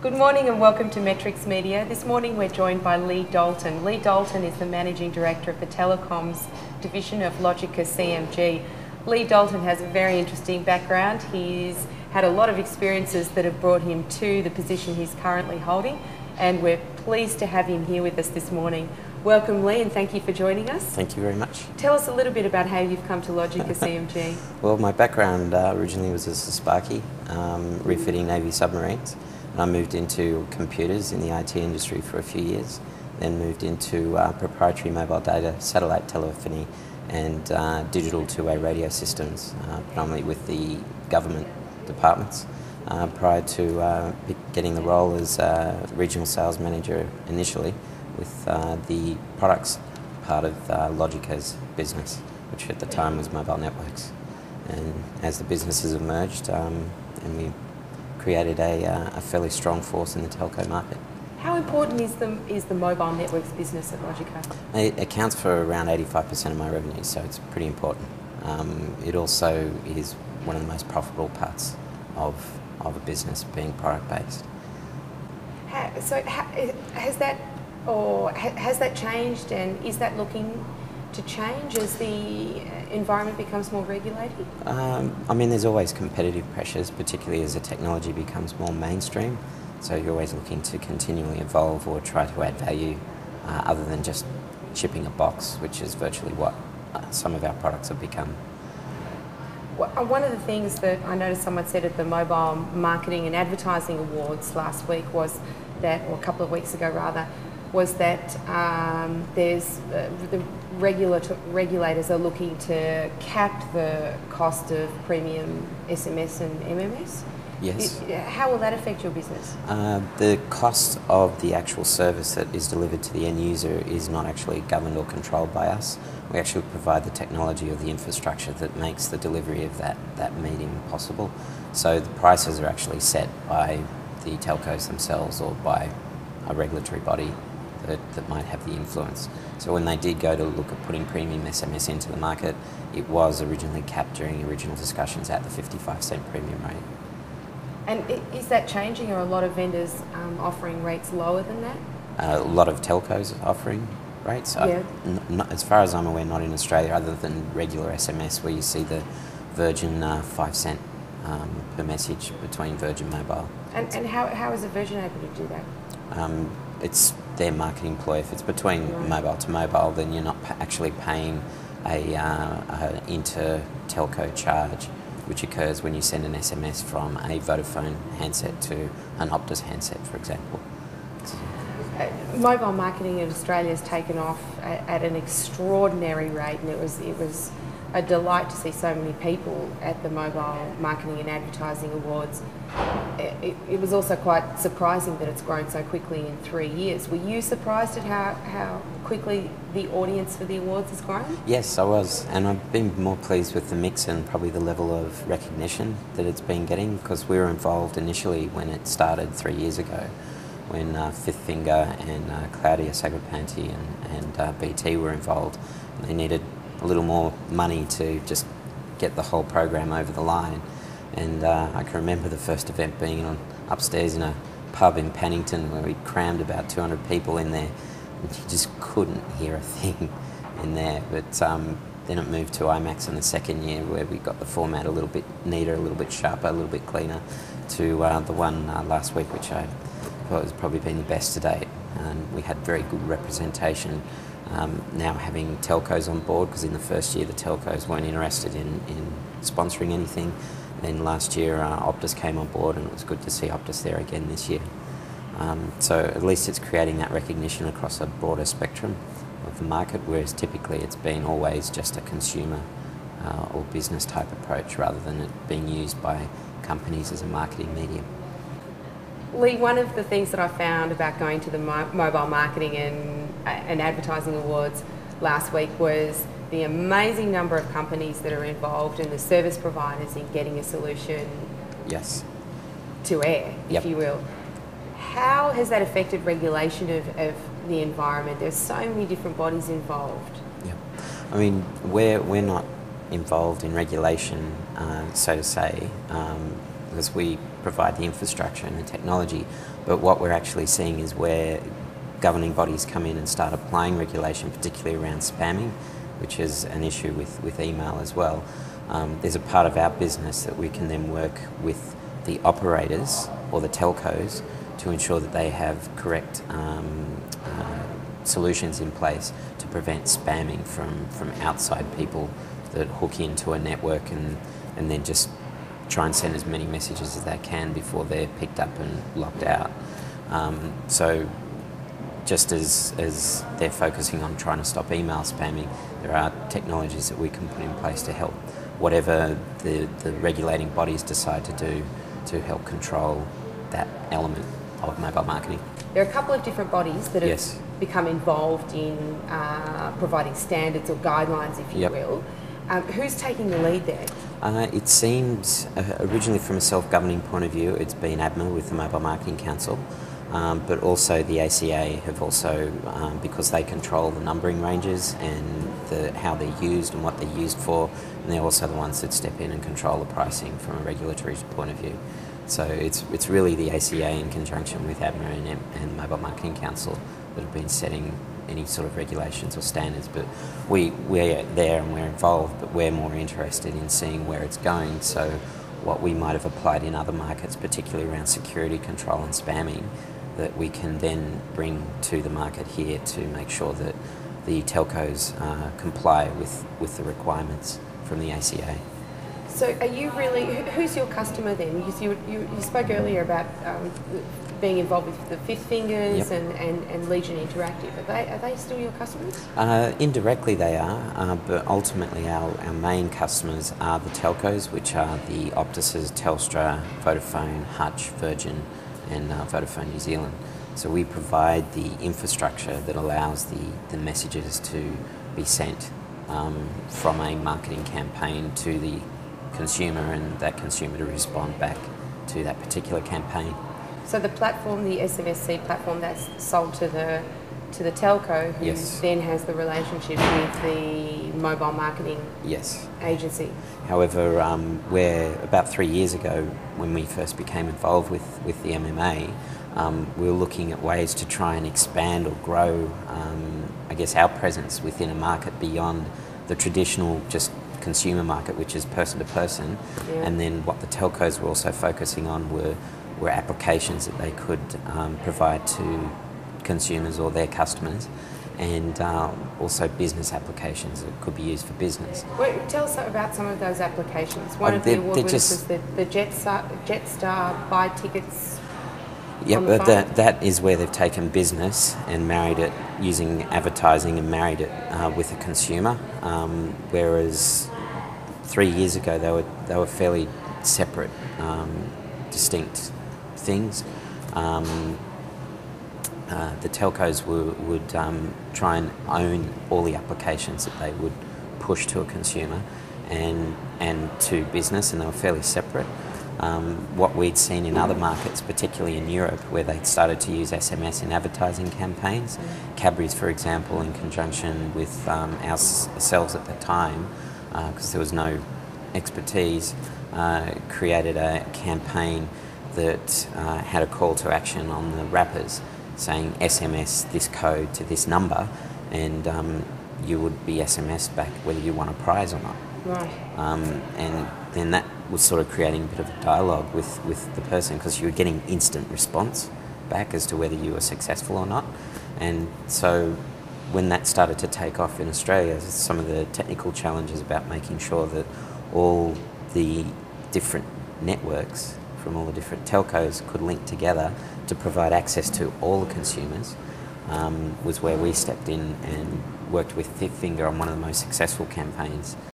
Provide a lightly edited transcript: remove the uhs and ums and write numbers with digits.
Good morning and welcome to MetrixMedia. This morning we're joined by Lee Dalton. Lee Dalton is the Managing Director of the Telecoms division of LogicaCMG. Lee Dalton has a very interesting background. He's had a lot of experiences that have brought him to the position he's currently holding, and we're pleased to have him here with us this morning. Welcome, Lee, and thank you for joining us. Thank you very much. Tell us a little bit about how you've come to LogicaCMG. Well, my background originally was as a sparky, refitting Navy submarines. And I moved into computers in the IT industry for a few years, then moved into proprietary mobile data, satellite telephony, and digital two-way radio systems, predominantly with the government departments, prior to getting the role as regional sales manager initially with the products part of Logica's business, which at the time was mobile networks. And as the businesses have merged, and we created a fairly strong force in the telco market. How important is the mobile networks business at Logica? It accounts for around 85% of my revenue, so it's pretty important. It also is one of the most profitable parts of a business, being product-based. Has that changed, and is that looking to change as the environment becomes more regulated? I mean, there's always competitive pressures, particularly as the technology becomes more mainstream. So you're always looking to continually evolve or try to add value other than just shipping a box, which is virtually what some of our products have become. One of the things that I noticed someone said at the Mobile Marketing and Advertising Awards last week was that, or a couple of weeks ago rather, was that there's the regulators are looking to cap the cost of premium SMS and MMS. Yes. How will that affect your business? The cost of the actual service that is delivered to the end user is not actually governed or controlled by us. We actually provide the technology or the infrastructure that makes the delivery of that medium possible. So the prices are actually set by the telcos themselves or by a regulatory body that might have the influence. So when they did go to look at putting premium SMS into the market, it was originally capped during original discussions at the 55-cent premium rate. And is that changing? Are a lot of vendors offering rates lower than that? A lot of telcos offering rates. Yeah. Not, as far as I'm aware, not in Australia, other than regular SMS, where you see the Virgin 5 cent per message between Virgin Mobile. And how is a Virgin able to do that? It's their marketing ploy. If it's between mobile to mobile, then you're not actually paying a inter-telco charge, which occurs when you send an SMS from a Vodafone handset to an Optus handset, for example. Mobile marketing in Australia has taken off at an extraordinary rate, and it was a delight to see so many people at the Mobile Marketing and Advertising Awards. It was also quite surprising that it's grown so quickly in 3 years. Were you surprised at how quickly the audience for the awards has grown? Yes, I was, and I've been more pleased with the mix and probably the level of recognition that it's been getting, because we were involved initially when it started 3 years ago, when Fifth Finger and Claudia Sagrapanti and BT were involved. They needed a little more money to just get the whole program over the line. And I can remember the first event being upstairs in a pub in Pannington, where we crammed about 200 people in there. And you just couldn't hear a thing in there. But then it moved to IMAX in the second year, where we got the format a little bit neater, a little bit sharper, a little bit cleaner, to the one last week, which I thought has probably been the best to date. And we had very good representation. Now having telcos on board, because in the first year the telcos weren't interested in sponsoring anything. Then last year Optus came on board, and it was good to see Optus there again this year. So at least it's creating that recognition across a broader spectrum of the market, whereas typically it's been always just a consumer or business type approach, rather than it being used by companies as a marketing medium. Lee, one of the things that I found about going to the Mobile Marketing and Advertising Awards last week was the amazing number of companies that are involved, and the service providers in getting a solution to air, if you will. How has that affected regulation of the environment? There's so many different bodies involved. Yeah, I mean, we're not involved in regulation, so to say, because we provide the infrastructure and the technology. But what we're actually seeing is where governing bodies come in and start applying regulation, particularly around spamming, which is an issue with email as well. There's a part of our business that we can then work with the operators or the telcos to ensure that they have correct solutions in place to prevent spamming from outside people that hook into a network and then just try and send as many messages as they can before they're picked up and locked out. So just as they're focusing on trying to stop email spamming, there are technologies that we can put in place to help whatever the regulating bodies decide to do to help control that element of mobile marketing. There are a couple of different bodies that have Yes. become involved in providing standards or guidelines, if you will. Who's taking the lead there? It seems, originally from a self-governing point of view, it's been ABMA with the Mobile Marketing Council, but also the ACA have also, because they control the numbering ranges and how they're used and what they're used for, and they're also the ones that step in and control the pricing from a regulatory point of view. So it's really the ACA in conjunction with ABMA and Mobile Marketing Council that have been setting any sort of regulations or standards. But we're there and we're involved, but we're more interested in seeing where it's going. So what we might have applied in other markets, particularly around security control and spamming, that we can then bring to the market here to make sure that the telcos comply with the requirements from the ACA. So are you really, who's your customer then? You spoke earlier about being involved with the Fifth Fingers and Legion Interactive. Are they still your customers? Indirectly they are, but ultimately our main customers are the telcos, which are the Optuses, Telstra, Vodafone, Hutch, Virgin and Vodafone New Zealand. So we provide the infrastructure that allows the messages to be sent from a marketing campaign to the consumer and that consumer to respond back to that particular campaign. So the platform, the SMSC platform, that's sold to the telco, who then has the relationship with the mobile marketing agency. However, where about 3 years ago, when we first became involved with the MMA, we were looking at ways to try and expand or grow, I guess, our presence within a market beyond the traditional just consumer market, which is person to person, and then what the telcos were also focusing on were applications that they could provide to consumers or their customers, and also business applications that could be used for business. Wait, tell us about some of those applications. One of the award winners was the Jetstar buy tickets. Yeah, but that is where they've taken business and married it using advertising and married it with a consumer, whereas 3 years ago they were fairly separate, distinct things. The telcos would try and own all the applications that they would push to a consumer and to business, and they were fairly separate. What we'd seen in other markets, particularly in Europe, where they'd started to use SMS in advertising campaigns. Cadbury's, for example, in conjunction with ourselves at the time, because there was no expertise, created a campaign that had a call to action on the wrappers saying SMS this code to this number, and you would be SMS'd back whether you won a prize or not. Right. And then that was sort of creating a bit of a dialogue with the person, because you were getting instant response back as to whether you were successful or not. And so when that started to take off in Australia, some of the technical challenges about making sure that all the different networks from all the different telcos could link together to provide access to all the consumers was where we stepped in and worked with Fifth Finger on one of the most successful campaigns